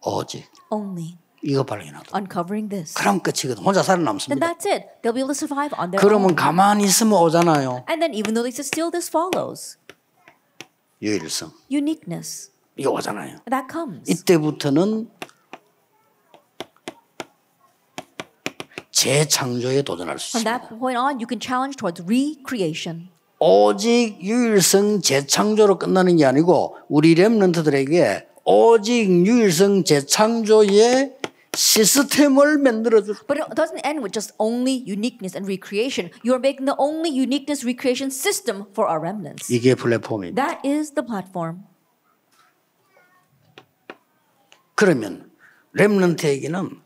오직 Only 이거 발견하다. uncovering this. 그럼 끝이거든. 혼자 Then 살아남습니다. that's it. They'll be able to survive on their 그러면 own. 가만히 있으면 오잖아요. And then even though they sit still, this follows. 유일성. Uniqueness. 이거 오잖아요. That comes. 이때부터는 재창조에 도전할 수 From 있습니다. that point on, you can challenge towards recreation. 오직 유일성 재창조로 끝나는 게 아니고 우리 렘넌트들에게 오직 유일성 재창조의 시스템을 만들어줄. But it doesn't end with just only uniqueness and recreation. You are making the only uniqueness recreation system for our remnants. 이게 플랫폼입니다. That is the platform. 그러면 렘넌트에게는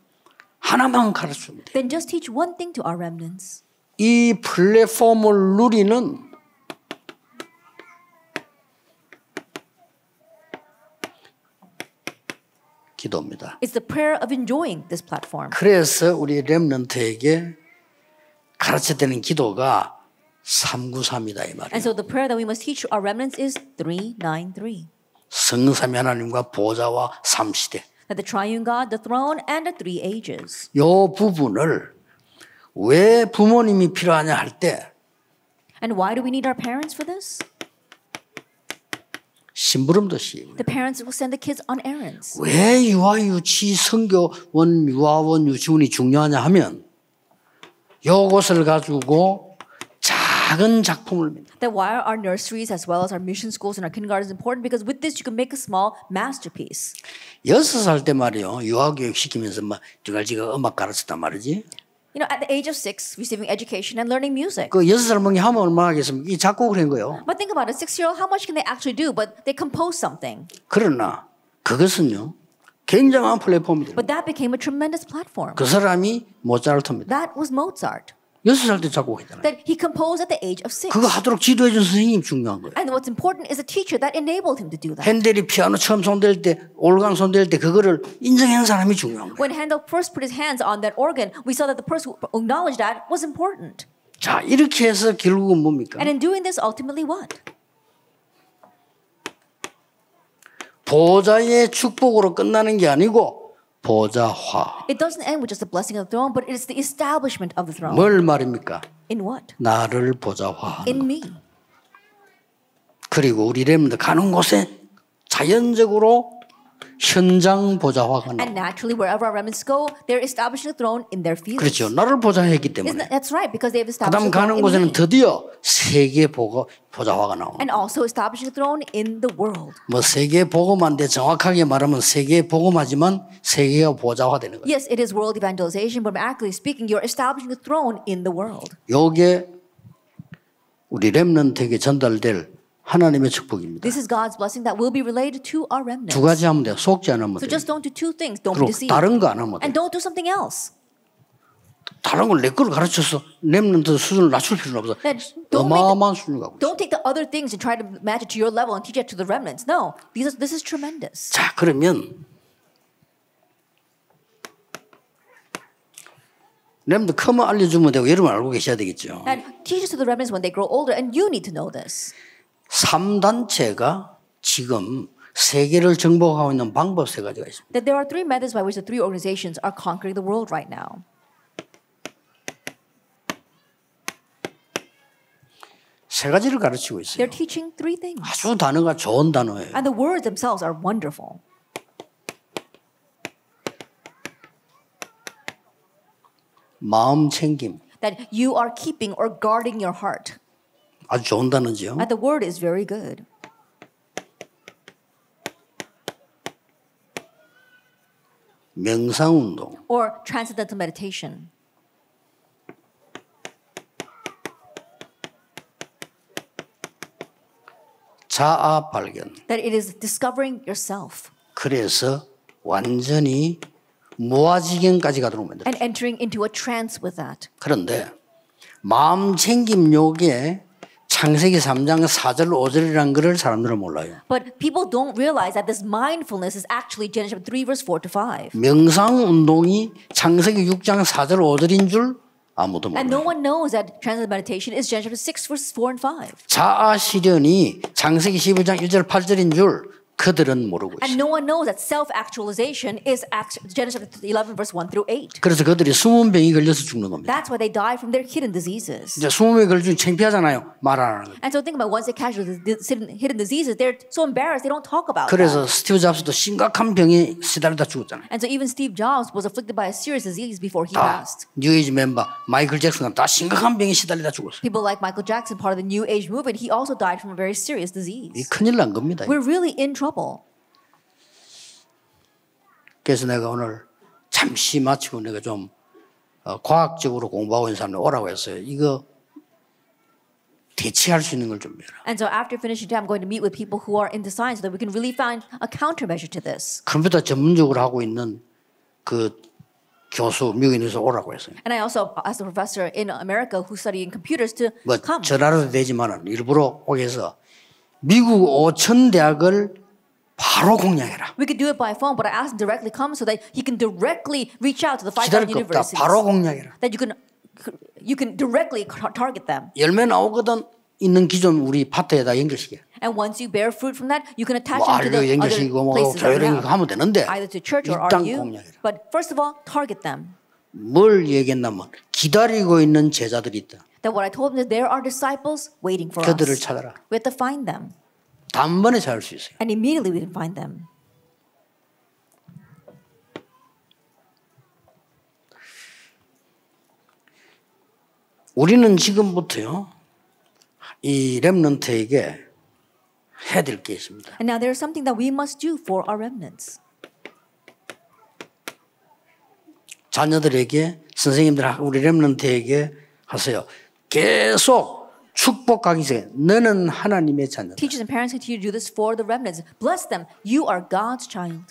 하나만 가르쳐주면 돼요. Then just teach one thing to our remnants. 이 플랫폼을 누리는 기도입니다. It's the prayer of enjoying this platform. 그래서 우리 렘넌트에게 가르쳐드리는 기도가 393이다 이 말이에요. And so the prayer that we must teach our remnants is 393. 성삼위 하나님과 보좌와 삼시대. That the triune God, the throne, and the three ages. 이 부분을 왜 부모님이 필요하냐 할 때 And why do we need our parents for this? 심부름듯이 The parents will send the kids on errands. 왜 유아유치 선교원 유아원 유치원이 중요하냐 하면 요것을 가지고 작은 작품을 만든다. That why are our nurseries as well as our mission schools and our kindergartens important? Because with this you can make a small masterpiece. 6살 때 말이요 유아교육 시키면서 막 지가 음악 가르쳤단 말이지. You know, at the age of 6, receiving education and learning music. 그 6살 먹이 하면 얼마나 하겠습니까? 이 작곡을 한 거예요. But think about it, 6-year-old, how much can they actually do? But they compose something. 그러나 그것은요 굉장한 플랫폼이 됩니다. But that became a tremendous platform. 그 사람이 모차르트입니다. That was Mozart. 6살 때 작곡했잖아요. That he composed at the age of 6. 그거 하도록 지도해준 선생님이 중요한 거예요. And what's important is a teacher that enabled him to do that. 핸델이 피아노 처음 손댈 때, 올간 손댈 때 그거를 인정한 사람이 중요한 거예요. When Handel first put his hands on that organ, we saw that the person who acknowledged that was important. 자, 이렇게 해서 결국은 뭡니까? And in doing this, ultimately what? 보좌의 축복으로 끝나는 게 아니고 보좌화. It doesn't end with just the blessing of the throne, but it is the establishment of the throne. 뭘 말입니까? In what? 나를 보좌화하는 In 것. me. 그리고 우리 렘들 가는 곳에 자연적으로 현장 보좌화가 And 나옵니다. naturally, wherever our remnants go, they're establishing the throne in their fields. 그렇죠. 나를 보좌했기 때문에. That's right, because they've 그 다음 established the 가는 throne in 곳에는 me. 드디어 세계 보좌화가 나옵니다. And also establishing the throne in the world. 뭐 세계 복음화인데 정확하게 말하면 세계 복음화지만 세계가 보좌화되는 거예요. Yes, it is world evangelization, but accurately speaking, you're establishing the throne in the world. 요게 우리 렘넌트에게 전달될 하나님의 축복입니다. This is God's blessing that will be related to our remnants. 두 가지 하면 돼요. 속지 않으면 So 돼요. just don't do two things. Don't be 그리고 deceived. 다른 거 안 하면 돼요. And don't do something else. 다른 걸 내 걸 가르쳐서 렘넌트 수준을 낮출 필요는 없어. Then don't make 어마어마한 수준을 갖고 있어요. Don't take the other things and try to match it to your level and teach it to the remnants. No, this is tremendous. 자, 그러면 렘넌트 크면 알려주면 되고 여러분 알고 계셔야 되겠죠. And teach it to the remnants when they grow older, and you need to know this. 3단체가 지금 세계를 정복하고 있는 방법 세 가지가 있습니다. That there are three methods by which the three organizations are conquering the world right now. 세 가지를 가르치고 있어요. They're teaching three things. 아주 단어가 좋은 단어예요. And the words themselves are wonderful. 마음 챙김. That you are keeping or guarding your heart. 아주 좋은 단어죠. And the word is very good. 명상운동. Or transcendental meditation. 자아 발견. That it is discovering yourself. 그래서 완전히 무아지경까지 가도록 만들어요. And entering into a trance with that. 그런데 마음 챙김 요게 창세기 3장 4절 5절이라는 것을 사람들은 몰라요. But people don't realize that this mindfulness is actually Genesis 3 verse 4 to 5. 명상 운동이 창세기 6장 4절 5절인 줄 아무도 And no 몰라요. one knows that transcendental meditation is Genesis 6 verse 4 and 5. 자아 실현이 창세기 11장 1절 8절인 줄 그들은 모르고 And 있어요. no one knows that self-actualization is Genesis 11 verse 1 through 8. 그래서 그들이 숨은 병이 걸려서 죽는 겁니다. That's why they die from their hidden diseases. 이제 숨은 병이 걸리면 창피하잖아요. 말 안 하는 거예요. And so think about once they catch the hidden diseases, they're so embarrassed they don't talk about 그래서 that. 스티브 잡스도 심각한 병에 시달리다 죽었잖아요. And so even Steve Jobs was afflicted by a serious disease before he 다 passed. 뉴에이지 멤버 마이클 잭슨은 다 심각한 병에 시달리다 죽었어요. People like Michael Jackson, part of the New Age movement, he also died from a very serious 이 disease. 큰일 난 겁니다. We're really in trouble. 그래서 내가 오늘 잠시 마치고 내가 좀 과학적으로 공부하고 있는 사람들 오라고 했어요. 이거 대체할 수 있는 걸 좀 해라. And so after finishing today, I'm going to meet with people who are into science so that we can really find a countermeasure to this. 컴퓨터 전문적으로 하고 있는 그 교수 미국인에서 오라고 했어요. And I also asked a professor in America who's studying computers to 뭐 come. 전화로도 되지만 일부러 오게 해서 미국 5천 대학을 바로 공략해라. We could do it by phone, but I asked him directly come so that he can directly reach out to the 5,000 기다릴 거 없다. universities. 바로 공략해라. That you can directly target them. 열매 나오거든 있는 기존 우리 파트에다 연결시켜. And once you bear fruit from that, you can attach 뭐 them to the 알료 연결시키고 other 뭐 places that we 교회를 have. 하면 되는데 Either to church or 일단 RU. 공략해라. But first of all, target them. 뭘 얘기했냐면 기다리고 있는 제자들이 있다. That what I told them is there are disciples waiting for 그들을 us. 찾아라. We have to find them. 단번에 찾을 수 있어요. And immediately we can find them. 우리는 지금부터요. 이 렘넌트에게 해야 될 게 있습니다. And now there is something that we must do for our remnants. 자녀들에게 선생님들 우리 렘넌트에게 하세요. 계속 축복하기 전에 너는 하나님의 자녀다. Teachers and parents continue to do this for the remnants. Bless them. You are God's child.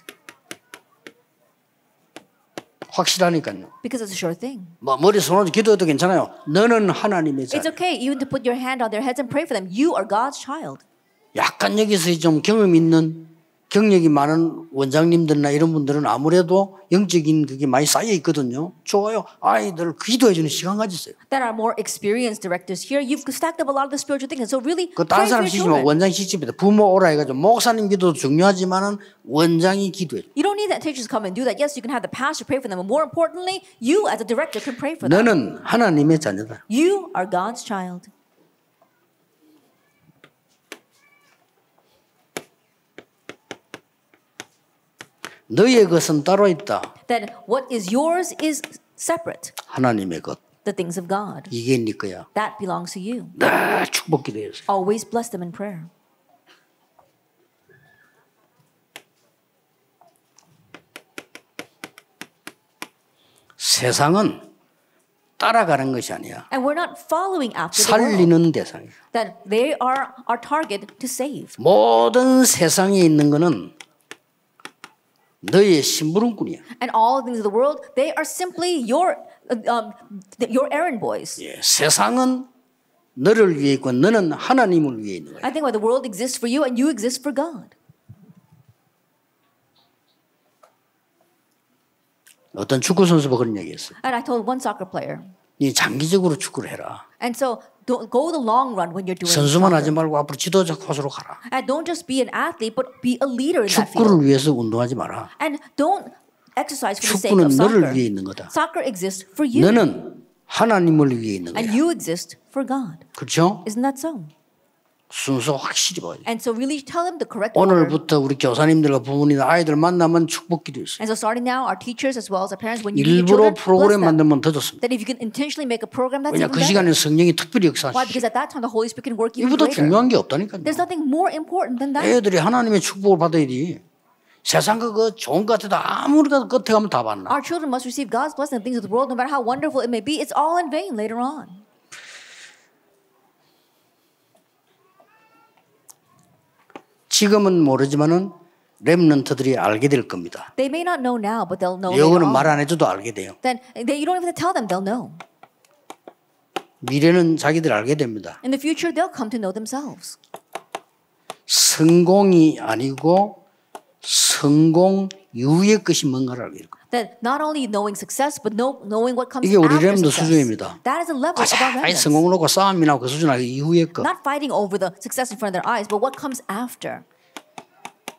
확실하니까요. Because it's a sure thing. 뭐 머리 손으로 기도해도 괜찮아요. 너는 하나님의 It's 자녀. okay even to put your hand on their heads and pray for them. You are God's child. 약간 여기서 좀 경험 있는 경력이 많은 원장님들이나 이런 분들은 아무래도 영적인 그게 많이 쌓여 있거든요. 좋아요. 아이들 기도해 주는 시간 가지세요. That are more experienced directors here. You've stacked up a lot of the spiritual things. And so really 그 pray 다른 for 사람 your 시키면 children. 원장 시집에다 부모 오라 해가지고 목사님 기도도 중요하지만은 원장이 기도해. You don't need that teachers to come and do that. Yes, you can have the pastor pray for them. But more importantly, you as a director can pray for them. 너는 하나님의 자녀다. You are God's child. 너의 것은 따로 있다. That what is yours is separate. 하나님의 것. The things of God. 이게 네 거야. That belongs to you. 늘 축복 기도해서. Always bless them in prayer. 세상은 따라가는 것이 아니야. And we're not following after the world. 살리는 대상이야. That they are our target to save. 모든 세상에 있는 거는 너의 심부름꾼이야. And all things of the world, they are simply your errand boys. 예, 세상은 너를 위해 있고 너는 하나님을 위해 있는 거야. I think why the world exists for you and you exist for God. 어떤 축구 선수가 그런 얘기했어. And I told one soccer player, 네 장기적으로 축구를 해라. and so Don't go the long run when you're doing 선수만 하지 soccer. 말고 앞으로 지도자 코스로 가라. And don't just be an athlete, but be a leader in that 축구를 field. 위해서 운동하지 마라. And don't exercise for the sake of 축구는 너를 soccer. 위해 있는 거다. Soccer exists for you. 너는 하나님을 위해 있는 And 거야. you exist for God. 그렇죠? Isn't that so? 순서 확실히 봐야 돼. And so really tell them the correct order. 오늘부터 우리 교사님들과 부모님 아이들 만나면 축복기도 있어요. And so starting now, our teachers as well as our parents, when you meet your 일부러 children, 프로그램 bless them. 만들면 더 좋습니다. That if you can intentionally make a program, that's 왜냐 even 그 시간에 better. 성령이 특별히 Why? 역사하시죠. Because at that time the Holy Spirit can work even 이보다 greater. 중요한 게 없다니까요. There's nothing more important than that. 애들이 하나님의 축복을 받아야지. 세상 그 좋은 것 같아도 아무리 가도 끝에 가면 다 받나. Our children must receive God's blessing and things of the world, no matter how wonderful it may be. It's all in vain later on. 지금은 모르지만은 렘넌트들이 알게 될 겁니다. They may not know now, but they'll know 여거는 later 말 on. 안 해줘도 알게 돼요. Then you don't even have to tell them; they'll know. 미래는 자기들 알게 됩니다. In the future, they'll come to know themselves. 성공이 아니고 성공 이후의 것이 뭔가를 알게 될 겁니다. That not only knowing success, but knowing what comes 이게 우리 after 렘넌트 success. 수준입니다. That is a level of our 아이 remnants. 성공 놓고 싸움이 나고 그 수준 아니고 이후의 것. Not fighting over the success in front of their eyes, but what comes after.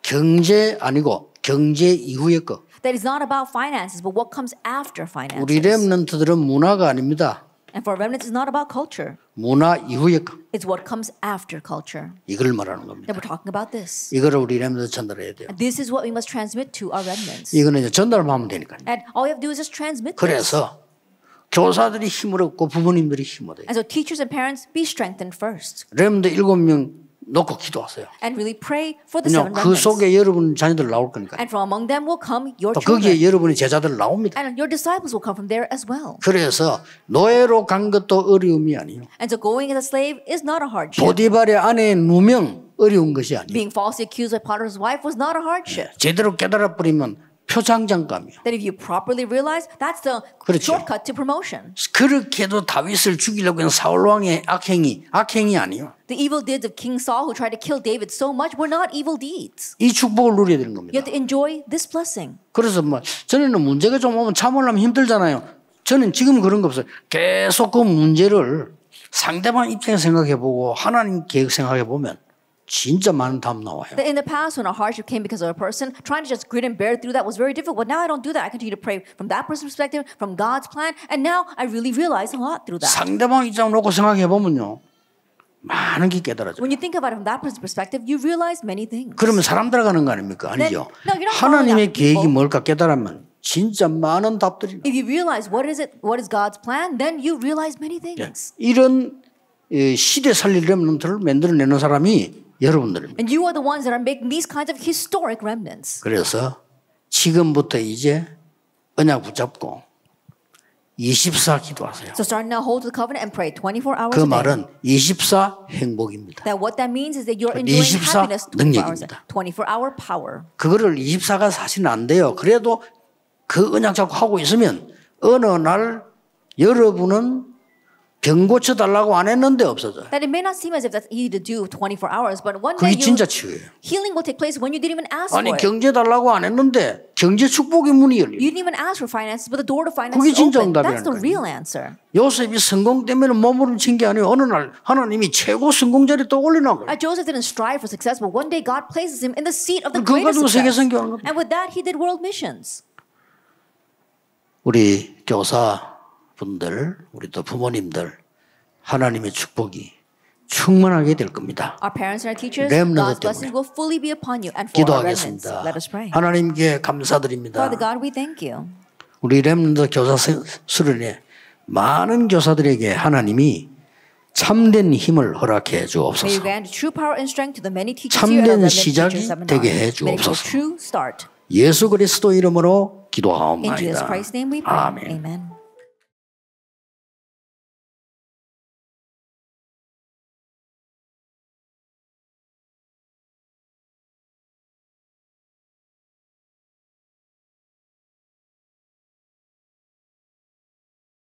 경제 아니고 경제 이후의 것. That is not about finances, but what comes after finances. 우리 렘넌트들은 문화가 아닙니다. And for remnants, it's not about culture. 문화 이후의 것. It's what comes after culture. 이걸 말하는 겁니다. That we're talking about this. 이거를 우리 렘넌트 전달해야 돼요. And this is what we must transmit to our remnants. 이거는 이제 전달만 하면 되니까요. And all you have to do is just transmit this. 그래서 교사들이 힘을 얻고 부모님들이 힘을 얻어요. And so teachers and parents, be strengthened first. 렘넌트 7명 놓고 기도하세요. And really pray for the 그냥 7 그 remnants. 속에 여러분 자녀들 나올 거니까요. And from among them will come your 또 children. 거기에 여러분의 제자들 나옵니다. And your disciples will come from there as well. 그래서 노예로 간 것도 어려움이 아니에요. And so going as a slave is not a hardship. 보디발의 아내 누명 어려운 것이 아니에요. Being falsely accused by Potiphar's wife was not a hardship. 제대로 깨달아 버리면 표창장감이요. That if you properly realize, that's the 그렇죠. shortcut to promotion. 그렇게도 다윗을 죽이려고 하는 사울 왕의 악행이 아니에요. The evil deeds of King Saul who tried to kill David so much were not evil deeds. 이 축복을 누려야 되는 겁니다. You have to enjoy this blessing. 그래서 뭐 전에는 문제가 좀 오면 참으려면 힘들잖아요. 저는 지금 그런 거 없어요. 계속 그 문제를 상대방 입장에서 생각해보고 하나님 계획 생각해보면 진짜 많은 답 나와요. That in the past, when a hardship came because of a person, trying to just grit and bear through that was very difficult. But now I don't do that. I continue to pray from that person's perspective, from God's plan, and now I really realize a lot through that. 상대방 입장 놓고 생각해보면요. 많은 게 깨달아져요. When you think about it from that person's perspective, you realize many things. 그러면 사람 들어가는 거 아닙니까? 아니죠. No, you're not 하나님의 following 계획이 people. 뭘까 깨달으면 진짜 많은 답들이 나와요. If you realize what is God's plan, then you realize many things. 이런 시대 살릴 렘넌트를 만들어내는 사람이 여러분들입니다. And you are the ones that are making these kinds of historic remnants. 그래서 지금부터 이제 언약 붙잡고 24 기도하세요. So starting now, hold to the covenant and pray 24 hours 그 a day. 말은 24 행복입니다. That what that means is that you're enjoying 24 happiness 24 hours a day. 능력입니다. 24-hour power. 그거를 24가 사실은 안 돼요. 그래도 그 언약 잡고 하고 있으면 어느 날 여러분은 병 고쳐달라고 안 했는데 없어져요. That it may not seem as if that's easy to do 24 hours, but one 그게 day 진짜 치유예요. healing will take place when you didn't even ask 아니 for it. 경제 달라고 안 했는데 경제 축복의 문이 열려요. You didn't even ask for finances, but the door to finances 그게 진짜 opened. That's the 응답이라는 real answer. 요셉이 성공 때문에 몸부림친 게 아니에요. 어느 날 하나님이 최고 성공 자리에 또 올려놓은 거예요. Joseph didn't strive for success, but one day God places him in the seat of the 그거 greatest 가지고 세계 success. 선교하는 겁니다. And with that, he did world missions. 우리 교사분들, 우리 또 부모님들 하나님의 축복이 충만하게 될 겁니다. Our parents and our teachers, 렘넌트 God's blessings will fully be upon you. And for our remnants, 기도하겠습니다. let us pray. 하나님께 감사드립니다. Father God, we thank you. 우리 렘넌트 교사 수련회 많은 교사들에게 하나님이 참된 힘을 허락해 May you 주옵소서. grant true power and strength to the many teachers here and our 참된 remnant 시작이 teachers seminar. 되게 해 May it be a 주옵소서. true start. 예수 그리스도 이름으로 In Jesus 기도하옵나이다. Christ's name we pray. 아멘. Amen.